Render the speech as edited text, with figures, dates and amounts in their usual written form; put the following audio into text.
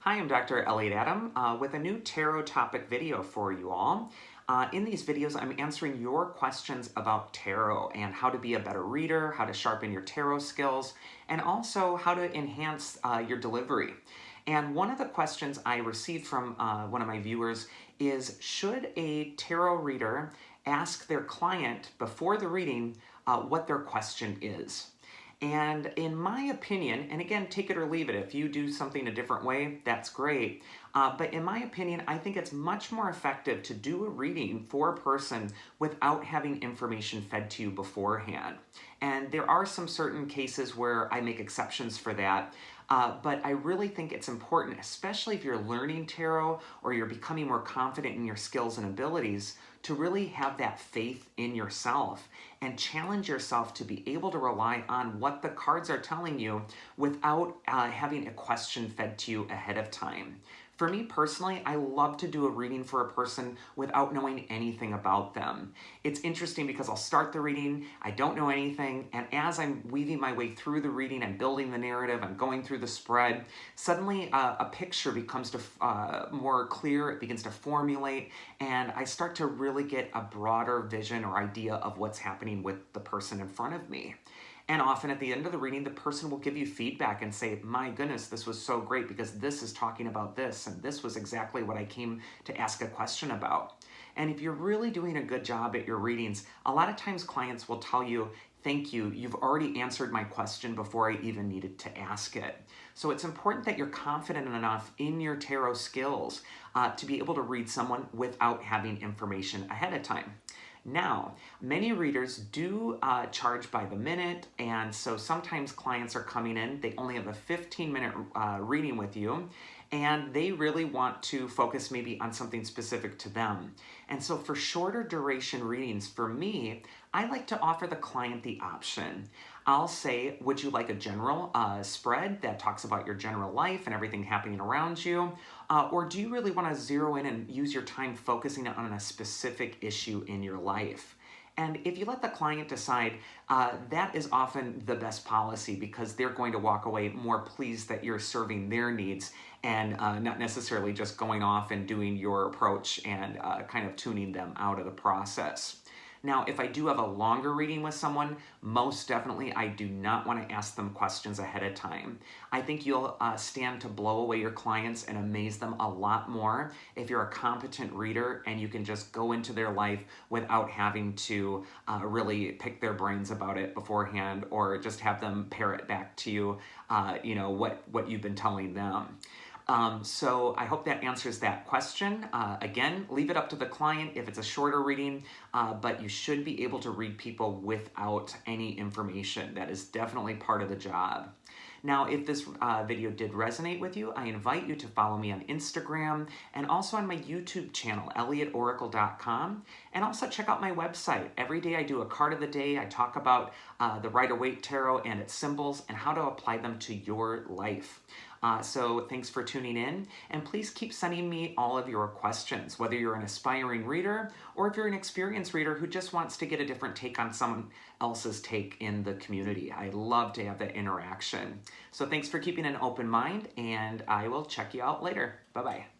Hi, I'm Dr. Elliot Adam with a new tarot topic video for you all. In these videos, I'm answering your questions about tarot and how to be a better reader, how to sharpen your tarot skills, and also how to enhance your delivery. And one of the questions I received from one of my viewers is, should a tarot reader ask their client before the reading what their question is? And in my opinion, and again, take it or leave it, if you do something a different way, that's great. But in my opinion, I think it's much more effective to do a reading for a person without having information fed to you beforehand. And there are some certain cases where I make exceptions for that. But I really think it's important, especially if you're learning tarot or you're becoming more confident in your skills and abilities, to really have that faith in yourself and challenge yourself to be able to rely on what the cards are telling you without having a question fed to you ahead of time. For me personally, I love to do a reading for a person without knowing anything about them. It's interesting because I'll start the reading, I don't know anything, and as I'm weaving my way through the reading, I'm building the narrative, I'm going through the spread, suddenly a picture becomes more clear, it begins to formulate, and I start to really get a broader vision or idea of what's happening with the person in front of me. And often at the end of the reading, the person will give you feedback and say, my goodness, this was so great because this is talking about this, and this was exactly what I came to ask a question about. And if you're really doing a good job at your readings, a lot of times clients will tell you, thank you, you've already answered my question before I even needed to ask it. So it's important that you're confident enough in your tarot skills to be able to read someone without having information ahead of time. Now, many readers do charge by the minute, and so sometimes clients are coming in, they only have a 15-minute reading with you, and they really want to focus maybe on something specific to them. And so for shorter duration readings, for me, I like to offer the client the option. I'll say, would you like a general spread that talks about your general life and everything happening around you? Or do you really want to zero in and use your time focusing on a specific issue in your life? And if you let the client decide, that is often the best policy because they're going to walk away more pleased that you're serving their needs and not necessarily just going off and doing your approach and kind of tuning them out of the process. Now, if I do have a longer reading with someone, most definitely I do not want to ask them questions ahead of time. I think you'll stand to blow away your clients and amaze them a lot more if you're a competent reader and you can just go into their life without having to really pick their brains about it beforehand or just have them parrot back to you, what you've been telling them. So I hope that answers that question. Again, leave it up to the client if it's a shorter reading, but you should be able to read people without any information. That is definitely part of the job. Now, if this video did resonate with you, I invite you to follow me on Instagram and also on my YouTube channel, ElliotOracle.com, and also check out my website. Every day I do a card of the day. I talk about the Rider-Waite Tarot and its symbols and how to apply them to your life. So thanks for tuning in, and please keep sending me all of your questions, whether you're an aspiring reader or if you're an experienced reader who just wants to get a different take on someone else's take in the community. I love to have that interaction. So thanks for keeping an open mind, and I will check you out later. Bye-bye.